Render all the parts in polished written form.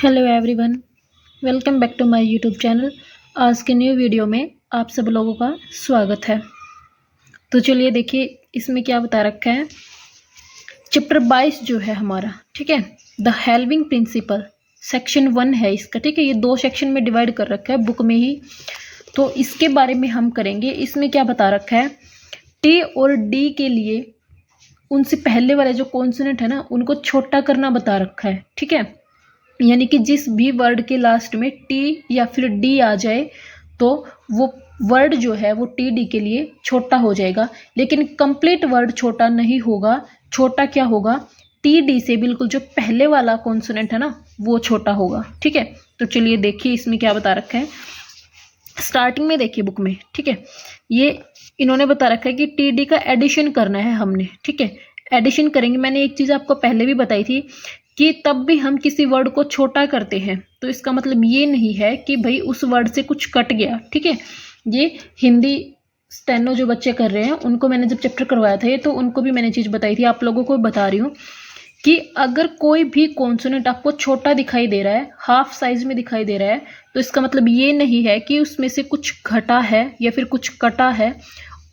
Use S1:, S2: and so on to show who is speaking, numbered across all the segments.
S1: Hello everyone, welcome back to my YouTube channel. आज के new video में आप सब लोगों का स्वागत है। तो चलिए देखिए इसमें क्या बता रखा है। चैप्टर 22 जो है हमारा, ठीक है, द हेल्पिंग प्रिंसिपल, सेक्शन 1 है इसका, ठीक है। ये 2 सेक्शन में डिवाइड कर रखा है बुक में ही, तो इसके बारे में हम करेंगे। इसमें क्या बता रखा है, टी और डी के लिए उनसे पहले वाले जो कॉन्सोनेंट है ना, उनको छोटा करना बता रखा है, ठीक है। यानी कि जिस भी वर्ड के लास्ट में टी या फिर डी आ जाए तो वो वर्ड जो है वो टी डी के लिए छोटा हो जाएगा, लेकिन कंप्लीट वर्ड छोटा नहीं होगा। छोटा क्या होगा, टी डी से बिल्कुल जो पहले वाला कॉन्सोनेंट है ना वो छोटा होगा, ठीक है। तो चलिए देखिए इसमें क्या बता रखा है। स्टार्टिंग में देखिए बुक में, ठीक है, ये इन्होंने बता रखा है कि टी डी का एडिशन करना है हमने, ठीक है। एडिशन करेंगे, मैंने एक चीज़ आपको पहले भी बताई थी कि तब भी हम किसी वर्ड को छोटा करते हैं तो इसका मतलब ये नहीं है कि भाई उस वर्ड से कुछ कट गया, ठीक है। ये हिंदी स्टेनो जो बच्चे कर रहे हैं उनको मैंने जब चैप्टर करवाया था ये, तो उनको भी मैंने चीज़ बताई थी, आप लोगों को बता रही हूँ कि अगर कोई भी कॉन्सोनेंट आपको छोटा दिखाई दे रहा है, हाफ साइज में दिखाई दे रहा है, तो इसका मतलब ये नहीं है कि उसमें से कुछ घटा है या फिर कुछ कटा है,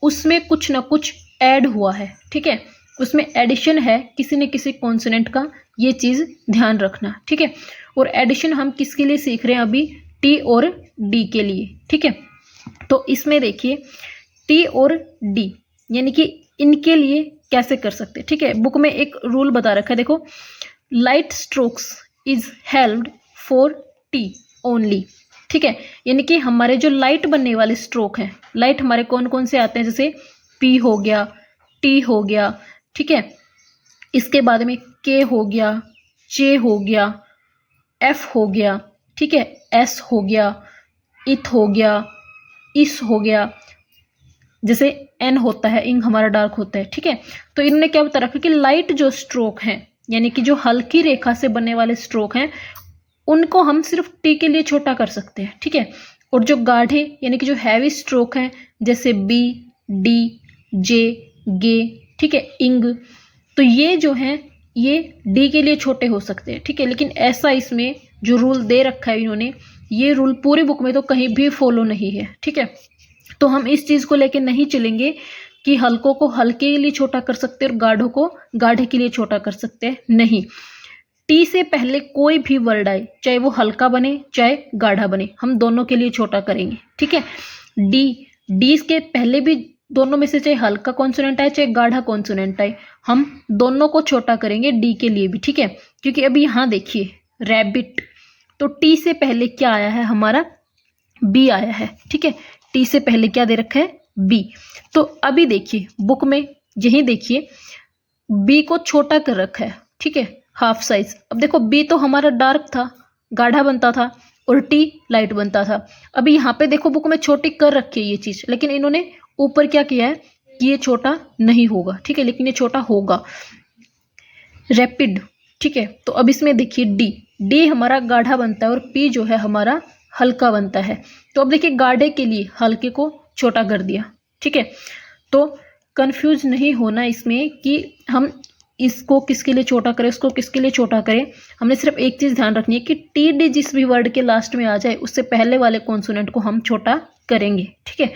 S1: उसमें कुछ ना कुछ ऐड हुआ है, ठीक है। उसमें एडिशन है किसी न किसी कॉन्सोनेंट का, ये चीज़ ध्यान रखना, ठीक है। और एडिशन हम किसके लिए सीख रहे हैं अभी, टी और डी के लिए, ठीक है। तो इसमें देखिए टी और डी यानी कि इनके लिए कैसे कर सकते हैं, ठीक है। बुक में एक रूल बता रखा है, देखो, light strokes is helped for T only, ठीक है। यानी कि हमारे जो लाइट बनने वाले स्ट्रोक हैं, लाइट हमारे कौन कौन से आते हैं, जैसे पी हो गया, टी हो गया, ठीक है। इसके बाद में के हो गया, चे हो गया, एफ हो गया, ठीक है, एस हो गया, इथ हो गया, इस हो गया, जैसे एन होता है, इंक हमारा डार्क होता है, ठीक है। तो इन्होंने क्या बता रखा कि लाइट जो स्ट्रोक हैं यानी कि जो हल्की रेखा से बनने वाले स्ट्रोक हैं उनको हम सिर्फ टी के लिए छोटा कर सकते हैं, ठीक है। और जो गाढ़े यानी कि जो हैवी स्ट्रोक हैं जैसे बी, डी, जे, गे, ठीक है, इंग, तो ये जो हैं ये डी के लिए छोटे हो सकते हैं, ठीक है। लेकिन ऐसा इसमें जो रूल दे रखा है इन्होंने, ये रूल पूरी बुक में तो कहीं भी फॉलो नहीं है, ठीक है। तो हम इस चीज़ को लेके नहीं चलेंगे कि हल्कों को हल्के के लिए छोटा कर सकते हैं और गाढ़ों को गाढ़े के लिए छोटा कर सकते हैं, नहीं। टी से पहले कोई भी वर्ड आए, चाहे वो हल्का बने चाहे गाढ़ा बने, हम दोनों के लिए छोटा करेंगे, ठीक है। डी, डी के पहले भी दोनों में से चाहे हल्का कॉन्सोनेंट आए चाहे गाढ़ा कॉन्सोनेंट आए, हम दोनों को छोटा करेंगे डी के लिए भी, ठीक है। क्योंकि अभी यहाँ देखिए रैबिट, तो टी से पहले क्या आया है हमारा, बी आया है, ठीक है। टी से पहले क्या दे रखा है, बी। तो अभी देखिए बुक में यही देखिए बी को छोटा कर रखा है, ठीक है, हाफ साइज। अब देखो बी तो हमारा डार्क था, गाढ़ा बनता था, और टी लाइट बनता था। अभी यहाँ पे देखो बुक में छोटी कर रखी है ये चीज़, लेकिन इन्होंने ऊपर क्या किया है कि ये छोटा नहीं होगा, ठीक है, लेकिन ये छोटा होगा। रैपिड, ठीक है। तो अब इसमें देखिए डी, डी हमारा गाढ़ा बनता है और पी जो है हमारा हल्का बनता है। तो अब देखिए गाढ़े के लिए हल्के को छोटा कर दिया, ठीक है। तो कंफ्यूज नहीं होना इसमें कि हम इसको किसके लिए छोटा करें, उसको किसके लिए छोटा करें। हमने सिर्फ एक चीज़ ध्यान रखनी है कि टी डी जिस भी वर्ड के लास्ट में आ जाए उससे पहले वाले कॉन्सोनेंट को हम छोटा करेंगे, ठीक है।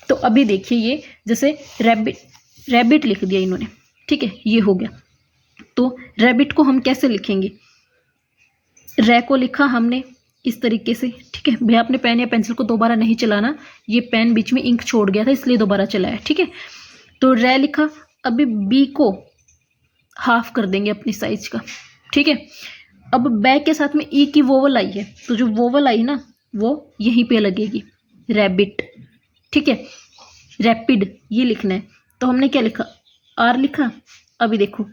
S1: तो अभी देखिए ये जैसे रैबिट, रैबिट लिख दिया इन्होंने, ठीक है, ये हो गया। तो रैबिट को हम कैसे लिखेंगे, रै को लिखा हमने इस तरीके से, ठीक है। भैया आपने पेन या पेंसिल को दोबारा नहीं चलाना, ये पेन बीच में इंक छोड़ गया था इसलिए दोबारा चलाया, ठीक है। तो रै लिखा, अभी बी को हाफ कर देंगे अपनी साइज का, ठीक है। अब बै के साथ में ई की वोवल आई है, तो जो वोवल आई ना वो यहीं पे लगेगी, रैबिट, ठीक है। रैपिड ये लिखना है, तो हमने क्या लिखा, आर लिखा। अभी देखो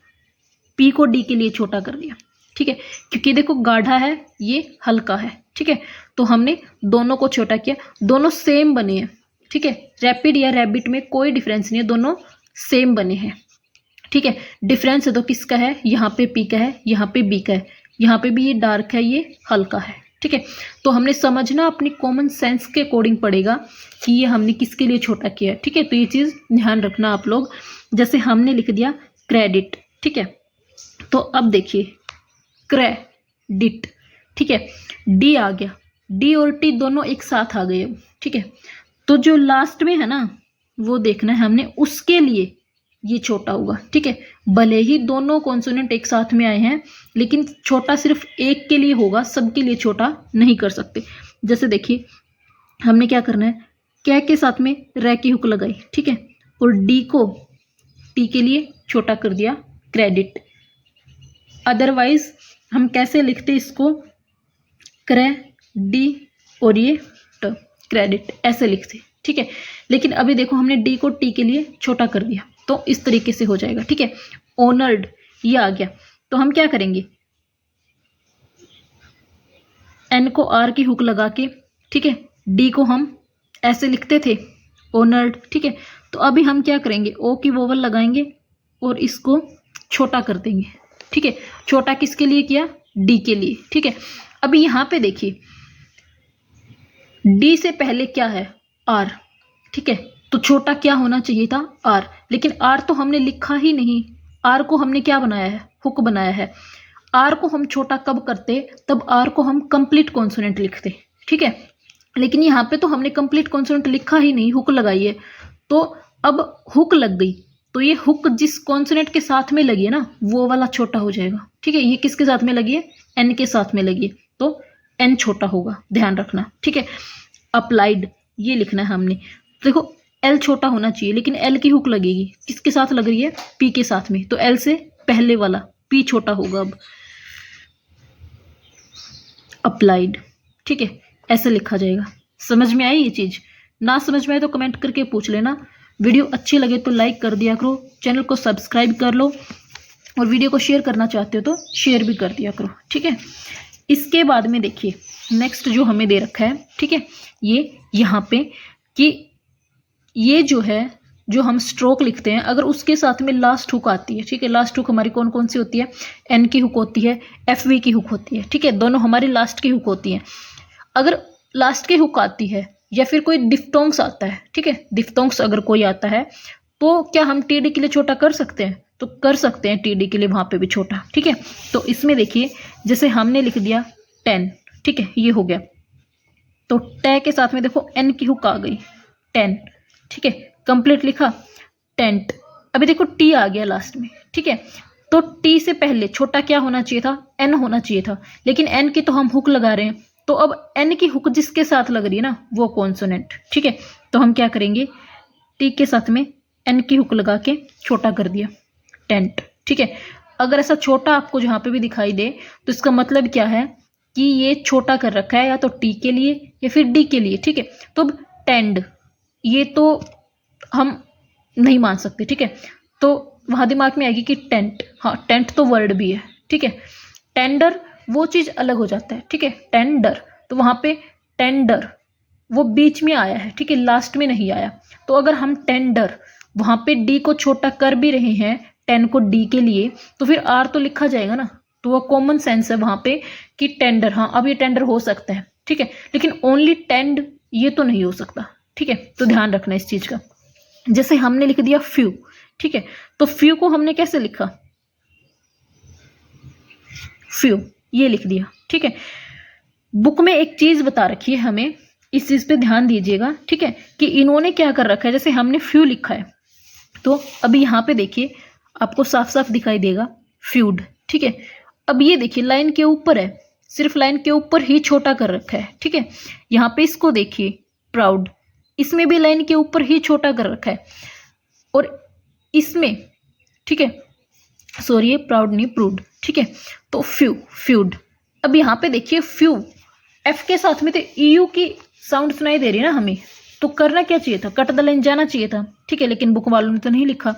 S1: पी को डी के लिए छोटा कर दिया, ठीक है, क्योंकि देखो गाढ़ा है ये हल्का है, ठीक है। तो हमने दोनों को छोटा किया, दोनों सेम बने हैं, ठीक है। रैपिड या रैबिट में कोई डिफरेंस नहीं है, दोनों सेम बने हैं, ठीक है। डिफरेंस तो किसका है, यहाँ पे पी का है, यहाँ पे बी का है, यहाँ पे भी ये डार्क है ये हल्का है, ठीक है। तो हमने समझना अपनी कॉमन सेंस के अकॉर्डिंग पड़ेगा कि ये हमने किसके लिए छोटा किया है, ठीक है। तो ये चीज़ ध्यान रखना आप लोग। जैसे हमने लिख दिया क्रेडिट, ठीक है। तो अब देखिए क्रेडिट, ठीक है, डी आ गया, डी और टी दोनों एक साथ आ गए। ठीक है, तो जो लास्ट में है ना वो देखना है हमने, उसके लिए ये छोटा होगा। ठीक है, भले ही दोनों कॉन्सोनेंट एक साथ में आए हैं लेकिन छोटा सिर्फ एक के लिए होगा, सबके लिए छोटा नहीं कर सकते। जैसे देखिए हमने क्या करना है, कै के साथ में रै की हुक लगाई। ठीक है, और डी को टी के लिए छोटा कर दिया, क्रेडिट। अदरवाइज हम कैसे लिखते इसको, क्रे डी और ये ट, क्रेडिट, ऐसे लिखते। ठीक है, लेकिन अभी देखो हमने डी को टी के लिए छोटा कर दिया तो इस तरीके से हो जाएगा। ठीक है, ऑनर्ड ये आ गया, तो हम क्या करेंगे, एन को आर की हुक लगा के, ठीक है, डी को हम ऐसे लिखते थे ऑनर्ड। ठीक है, तो अभी हम क्या करेंगे, ओ की वोवल लगाएंगे और इसको छोटा कर देंगे। ठीक है, छोटा किसके लिए किया, डी के लिए। ठीक है, अभी यहां पे देखिए डी से पहले क्या है, आर। ठीक है, तो छोटा क्या होना चाहिए था, आर, लेकिन आर तो हमने लिखा ही नहीं। आर को हमने क्या बनाया है, हुक बनाया है। आर को हम छोटा कब करते, तब आर को हम कंप्लीट कॉन्सोनेंट लिखते। ठीक है, लेकिन यहाँ पे तो हमने कंप्लीट कॉन्सोनेंट लिखा ही नहीं, हुक लगाई है। तो अब हुक लग गई तो ये हुक जिस कॉन्सोनेंट के साथ में लगी है ना वो वाला छोटा हो जाएगा। ठीक है, ये किसके साथ में लगी है, एन के साथ में लगी है, तो एन छोटा होगा, ध्यान रखना। ठीक है, अप्लाइड ये लिखना है हमने। देखो एल छोटा होना चाहिए लेकिन एल की हुक लगेगी, किसके साथ लग रही है, पी के साथ में, तो एल से पहले वाला पी छोटा होगा। अब अप्लाइड, ठीक है, ऐसे लिखा जाएगा। समझ में आई ये चीज, ना समझ में आए तो कमेंट करके पूछ लेना। वीडियो अच्छी लगे तो लाइक कर दिया करो, चैनल को सब्सक्राइब कर लो और वीडियो को शेयर करना चाहते हो तो शेयर भी कर दिया करो। ठीक है, इसके बाद में देखिए नेक्स्ट जो हमें दे रखा है, ठीक है, ये यहाँ पे कि ये जो है जो हम स्ट्रोक लिखते हैं अगर उसके साथ में लास्ट हुक आती है। ठीक है, लास्ट हुक हमारी कौन कौन सी होती है, एन की हुक होती है, एफ वी की हुक होती है। ठीक है, दोनों हमारी लास्ट की हुक होती हैं। अगर लास्ट की हुक आती है या फिर कोई डिफ्टोंग्स आता है, ठीक है, डिफ्टोंग्स अगर कोई आता है तो क्या हम टीडी के लिए छोटा कर सकते हैं, तो कर सकते हैं टीडी के लिए वहां पे भी छोटा। ठीक है, तो इसमें देखिए जैसे हमने लिख दिया 10, ठीक है, ये हो गया, तो टे के साथ में देखो एन की हुक आ गई 10। ठीक है, कंप्लीट लिखा, टेंट। अभी देखो टी आ गया लास्ट में। ठीक है, तो टी से पहले छोटा क्या होना चाहिए था, एन होना चाहिए था, लेकिन एन की तो हम हुक लगा रहे हैं, तो अब एन की हुक जिसके साथ लग रही है ना वो कॉन्सोनेंट। ठीक है, तो हम क्या करेंगे, टी के साथ में एन की हुक लगा के छोटा कर दिया, टेंट। ठीक है, अगर ऐसा छोटा आपको जहां पे भी दिखाई दे तो इसका मतलब क्या है कि ये छोटा कर रखा है या तो टी के लिए या फिर डी के लिए। ठीक है, तो अब टेंड ये तो हम नहीं मान सकते। ठीक है, तो वहां दिमाग में आएगी कि टेंट, हाँ टेंट तो वर्ड भी है। ठीक है, टेंडर वो चीज अलग हो जाता है। ठीक है, टेंडर, तो वहां पे टेंडर वो बीच में आया है, ठीक है, लास्ट में नहीं आया। तो अगर हम टेंडर वहां पे डी को छोटा कर भी रहे हैं, 10 को डी के लिए, तो फिर आर तो लिखा जाएगा ना, तो वो कॉमन सेंस है वहां पे कि टेंडर, हाँ अब ये टेंडर हो सकता है। ठीक है, लेकिन ओनली टेंड ये तो नहीं हो सकता। ठीक है, तो ध्यान रखना इस चीज का। जैसे हमने लिख दिया फ्यू, ठीक है, तो फ्यू को हमने कैसे लिखा, फ्यू ये लिख दिया। ठीक है, बुक में एक चीज बता रखी है हमें, इस चीज पे ध्यान दीजिएगा। ठीक है, कि इन्होंने क्या कर रखा है, जैसे हमने फ्यू लिखा है तो अभी यहां पे देखिए आपको साफ साफ दिखाई देगा फ्यूड। ठीक है, अब ये देखिए लाइन के ऊपर है, सिर्फ लाइन के ऊपर ही छोटा कर रखा है। ठीक है, यहाँ पे इसको देखिए प्राउड, इसमें भी लाइन के ऊपर ही छोटा कर रखा है, और इसमें, ठीक है, सॉरी ये प्राउड नहीं प्रूड। ठीक है, तो फ्यू, फ्यूड। अब यहाँ पे देखिए फ्यू, एफ के साथ में तो ईयू की साउंड सुनाई दे रही है ना हमें, तो करना क्या चाहिए था, कट द लाइन जाना चाहिए था। ठीक है, लेकिन बुक वालों ने तो नहीं लिखा।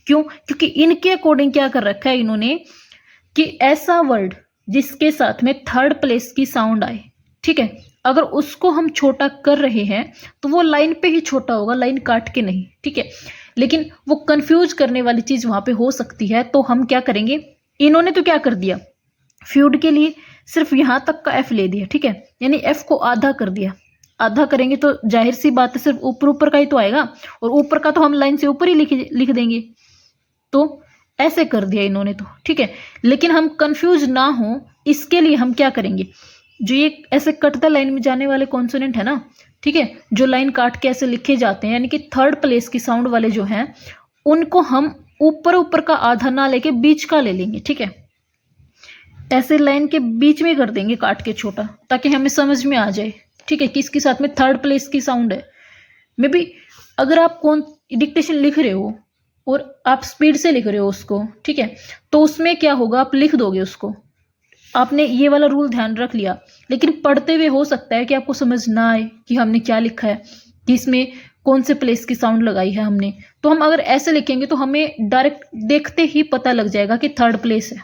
S1: क्यों, क्योंकि इनके अकॉर्डिंग क्या कर रखा है इन्होंने कि ऐसा वर्ड जिसके साथ में थर्ड प्लेस की साउंड आए, ठीक है, अगर उसको हम छोटा कर रहे हैं तो वो लाइन पे ही छोटा होगा, लाइन काट के नहीं। ठीक है, लेकिन वो कंफ्यूज करने वाली चीज वहां पे हो सकती है, तो हम क्या करेंगे, इन्होंने तो क्या कर दिया, फ्यूड के लिए सिर्फ यहां तक का एफ ले दिया। ठीक है, यानी एफ को आधा कर दिया। आधा करेंगे तो जाहिर सी बात है सिर्फ ऊपर ऊपर का ही तो आएगा, और ऊपर का तो हम लाइन से ऊपर ही लिख देंगे, तो ऐसे कर दिया इन्होंने तो। ठीक है, लेकिन हम कंफ्यूज ना हो इसके लिए हम क्या करेंगे, जो ये ऐसे कटता लाइन में जाने वाले कॉन्सोनेंट है ना, ठीक है, जो लाइन काट के ऐसे लिखे जाते हैं, यानी कि थर्ड प्लेस की साउंड वाले जो हैं उनको हम ऊपर ऊपर का आधा ना लेके बीच का ले लेंगे, ठीक है। ऐसे लाइन के बीच में कर देंगे काट के छोटा, ताकि हमें समझ में आ जाए, ठीक है, कि इसके साथ में थर्ड प्लेस की साउंड है। मे बी अगर आप कौन डिक्टेशन लिख रहे हो और आप स्पीड से लिख रहे हो उसको, ठीक है, तो उसमें क्या होगा, आप लिख दोगे उसको, आपने ये वाला रूल ध्यान रख लिया, लेकिन पढ़ते हुए हो सकता है कि आपको समझ ना आए कि हमने क्या लिखा है, कि इसमें कौन से प्लेस की साउंड लगाई है हमने। तो हम अगर ऐसे लिखेंगे तो हमें डायरेक्ट देखते ही पता लग जाएगा कि थर्ड प्लेस है,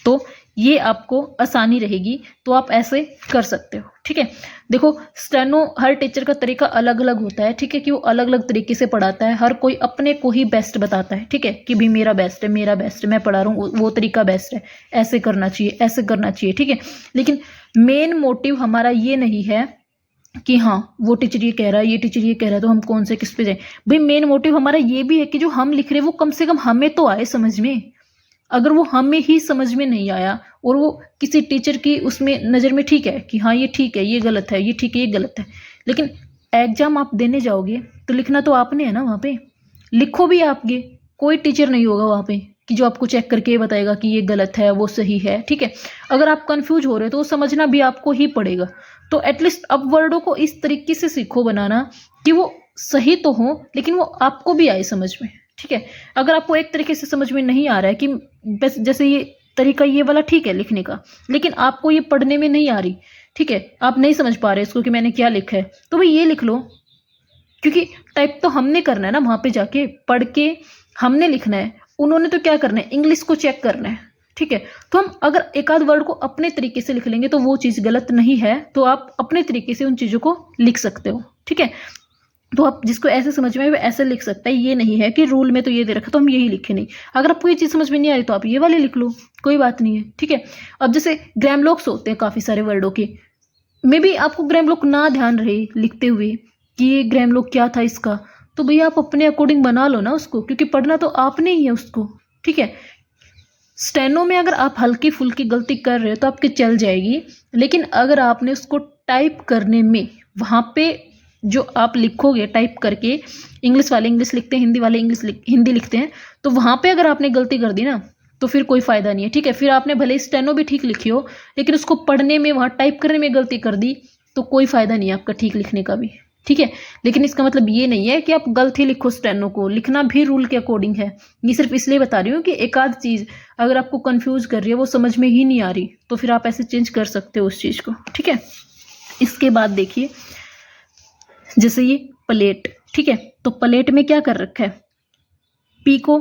S1: तो ये आपको आसानी रहेगी, तो आप ऐसे कर सकते हो, ठीक है। देखो स्टेनो हर टीचर का तरीका अलग अलग होता है, ठीक है, कि वो अलग अलग तरीके से पढ़ाता है, हर कोई अपने को ही बेस्ट बताता है, ठीक है, कि भी मेरा बेस्ट है, मेरा बेस्ट है, मैं पढ़ा रहा हूँ, वो तरीका बेस्ट है, ऐसे करना चाहिए, ऐसे करना चाहिए, ठीक है। लेकिन मेन मोटिव हमारा ये नहीं है कि हाँ वो टीचर ये कह रहा है, ये टीचर ये कह रहा है, तो हम कौन से किस पे जाए। भाई मेन मोटिव हमारा ये भी है कि जो हम लिख रहे हैं वो कम से कम हमें तो आए समझ में। अगर वो हमें ही समझ में नहीं आया और वो किसी टीचर की उसमें नज़र में ठीक है कि हाँ ये ठीक है, ये गलत है, ये ठीक है, ये गलत है, लेकिन एग्जाम आप देने जाओगे तो लिखना तो आपने है ना, वहाँ पे लिखो भी आपके, कोई टीचर नहीं होगा वहाँ पे कि जो आपको चेक करके बताएगा कि ये गलत है, वो सही है, ठीक है। अगर आप कंफ्यूज हो रहे हो तो वो समझना भी आपको ही पड़ेगा। तो एटलीस्ट अब वर्डों को इस तरीके से सीखो बनाना कि वो सही तो हो लेकिन वो आपको भी आए समझ में, ठीक है। अगर आपको एक तरीके से समझ में नहीं आ रहा है कि बस जैसे ये तरीका ये वाला ठीक है लिखने का, लेकिन आपको ये पढ़ने में नहीं आ रही, ठीक है, आप नहीं समझ पा रहे इसको कि मैंने क्या लिखा है, तो भाई ये लिख लो, क्योंकि टाइप तो हमने करना है ना, वहाँ पे जाके पढ़ के हमने लिखना है, उन्होंने तो क्या करना है, इंग्लिश को चेक करना है, ठीक है। तो हम अगर एक आध वर्ड को अपने तरीके से लिख लेंगे तो वो चीज़ गलत नहीं है, तो आप अपने तरीके से उन चीज़ों को लिख सकते हो, ठीक है। तो आप जिसको ऐसे समझ में आए वो ऐसे लिख सकता है, ये नहीं है कि रूल में तो ये दे रखा तो हम यही लिखे नहीं। अगर आपको ये चीज़ समझ में नहीं आ रही तो आप ये वाले लिख लो, कोई बात नहीं है, ठीक है। अब जैसे ग्रामलोक्स होते हैं काफ़ी सारे वर्डों के, मे बी आपको ग्रामलोक ना ध्यान रहे लिखते हुए कि ये ग्रामलोक क्या था इसका, तो भैया आप अपने अकॉर्डिंग बना लो ना उसको, क्योंकि पढ़ना तो आपने ही है उसको, ठीक है। स्टेनो में अगर आप हल्की फुल्की गलती कर रहे हो तो आपके चल जाएगी, लेकिन अगर आपने उसको टाइप करने में वहाँ पे जो आप लिखोगे टाइप करके, इंग्लिश वाले इंग्लिश लिखते हैं, हिंदी वाले हिंदी लिखते हैं, तो वहाँ पे अगर आपने गलती कर दी ना तो फिर कोई फ़ायदा नहीं है, ठीक है। फिर आपने भले स्टेनो भी ठीक लिखी हो लेकिन उसको पढ़ने में वहाँ टाइप करने में गलती कर दी तो कोई फ़ायदा नहीं है आपका ठीक लिखने का भी, ठीक है। लेकिन इसका मतलब ये नहीं है कि आप गलत ही लिखो, स्टेनो को लिखना भी रूल के अकॉर्डिंग है। ये सिर्फ इसलिए बता रही हूँ कि एक आध चीज़ अगर आपको कंफ्यूज कर रही है, वो समझ में ही नहीं आ रही, तो फिर आप ऐसे चेंज कर सकते हो उस चीज़ को, ठीक है। इसके बाद देखिए जैसे ये प्लेट, ठीक है, तो प्लेट में क्या कर रखा है, पी को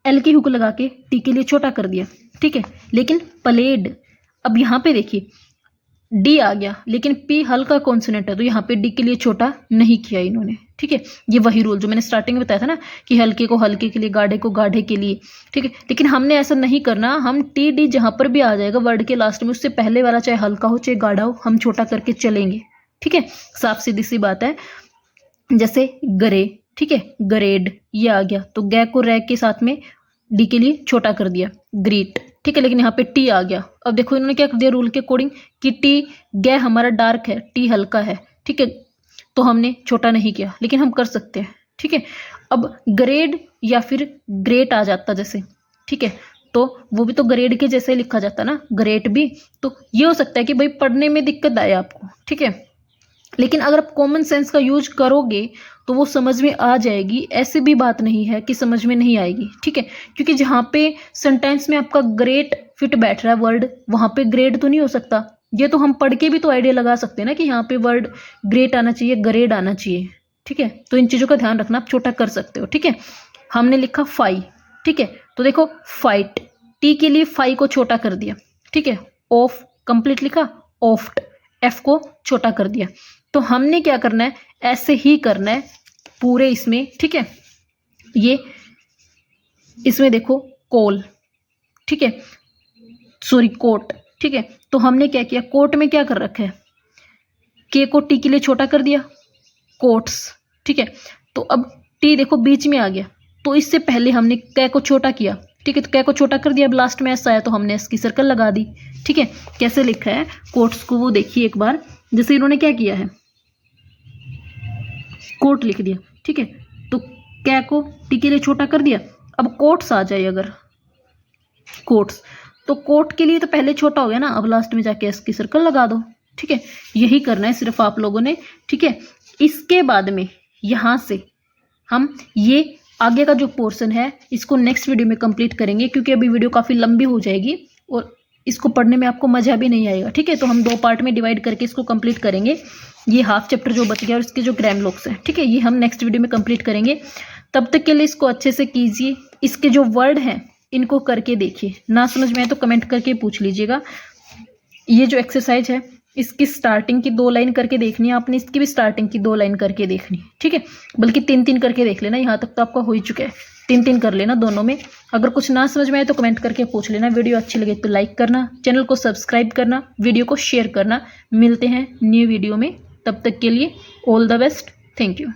S1: एल की हुक लगा के टी के लिए छोटा कर दिया, ठीक है, लेकिन प्लेड, अब यहाँ पे देखिए डी आ गया लेकिन पी हल्का कॉन्सोनेंट है तो यहाँ पे डी के लिए छोटा नहीं किया इन्होंने, ठीक है। ये वही रूल जो मैंने स्टार्टिंग में बताया था ना कि हल्के को हल्के के लिए, गाढ़े को गाढ़े के लिए, ठीक है। लेकिन हमने ऐसा नहीं करना, हम टी डी जहाँ पर भी आ जाएगा वर्ड के लास्ट में उससे पहले वाला चाहे हल्का हो चाहे गाढ़ा हो हम छोटा करके चलेंगे, ठीक है। साफ सीधी सी बात है। जैसे गरे, ठीक है, गरेड ये आ गया तो गे को रे के साथ में डी के लिए छोटा कर दिया, ग्रीट, ठीक है, लेकिन यहाँ पे टी आ गया। अब देखो इन्होंने क्या कर दिया रूल के अकॉर्डिंग कि टी गे हमारा डार्क है, टी हल्का है, ठीक है, तो हमने छोटा नहीं किया, लेकिन हम कर सकते हैं, ठीक है। अब ग्रेड या फिर ग्रेट आ जाता जैसे, ठीक है, तो वो भी तो ग्रेड के जैसे लिखा जाता ना, ग्रेट भी, तो ये हो सकता है कि भाई पढ़ने में दिक्कत आए आपको, ठीक है, लेकिन अगर आप कॉमन सेंस का यूज करोगे तो वो समझ में आ जाएगी। ऐसी भी बात नहीं है कि समझ में नहीं आएगी, ठीक है, क्योंकि जहाँ पे सेंटेंस में आपका ग्रेट फिट बैठ रहा है वर्ड, वहाँ पे ग्रेड तो नहीं हो सकता। ये तो हम पढ़ के भी तो आइडिया लगा सकते हैं ना कि यहाँ पे वर्ड ग्रेट आना चाहिए, ग्रेड आना चाहिए, ठीक है। तो इन चीज़ों का ध्यान रखना, आप छोटा कर सकते हो, ठीक है। हमने लिखा फाई, ठीक है, तो देखो फाइट, टी के लिए फाई को छोटा कर दिया, ठीक है, ऑफ कंप्लीट लिखा, ऑफ्ट एफ को छोटा कर दिया। तो हमने क्या करना है, ऐसे ही करना है पूरे इसमें, ठीक है। ये इसमें देखो कोल, ठीक है, सॉरी कोट, ठीक है, तो हमने क्या किया, कोट में क्या कर रखा है, के को टी के लिए छोटा कर दिया, कोट्स, ठीक है। तो अब टी देखो बीच में आ गया तो इससे पहले हमने कै को छोटा किया, ठीक है। तो क्या को छोटा कर दिया, अब लास्ट में एस आया तो हमने एस की सर्कल लगा दी। ठीक है, कैसे लिखा है कोट्स को वो देखिए एक बार। जैसे इन्होंने क्या किया है, कोट लिख दिया। ठीक है, तो क्या को टी के लिए छोटा कर दिया। अब कोट्स आ जाए, अगर कोट्स, तो कोट के लिए तो पहले छोटा हो गया ना, अब लास्ट में जाके एस की सर्कल लगा दो। ठीक है, यही करना है सिर्फ आप लोगों ने। ठीक है, इसके बाद में यहाँ से हम ये आगे का जो पोर्शन है इसको नेक्स्ट वीडियो में कंप्लीट करेंगे, क्योंकि अभी वीडियो काफ़ी लंबी हो जाएगी और इसको पढ़ने में आपको मज़ा भी नहीं आएगा। ठीक है, तो हम 2 पार्ट में डिवाइड करके इसको कंप्लीट करेंगे। ये हाफ चैप्टर जो बच गया और इसके जो ग्राम लॉक्स हैं, ठीक है, ये हम नेक्स्ट वीडियो में कंप्लीट करेंगे। तब तक के लिए इसको अच्छे से कीजिए। इसके जो वर्ड हैं इनको करके देखिए, ना समझ में आए तो कमेंट करके पूछ लीजिएगा। ये जो एक्सरसाइज है इसकी स्टार्टिंग की 2 लाइन करके देखनी है आपने, इसकी भी स्टार्टिंग की 2 लाइन करके देखनी है। ठीक है, बल्कि 3-3 करके देख लेना, यहाँ तक तो आपका हो ही चुका है। 3-3 कर लेना दोनों में। अगर कुछ ना समझ में आए तो कमेंट करके पूछ लेना। वीडियो अच्छी लगे तो लाइक करना, चैनल को सब्सक्राइब करना, वीडियो को शेयर करना। मिलते हैं न्यू वीडियो में, तब तक के लिए all the best, thank you.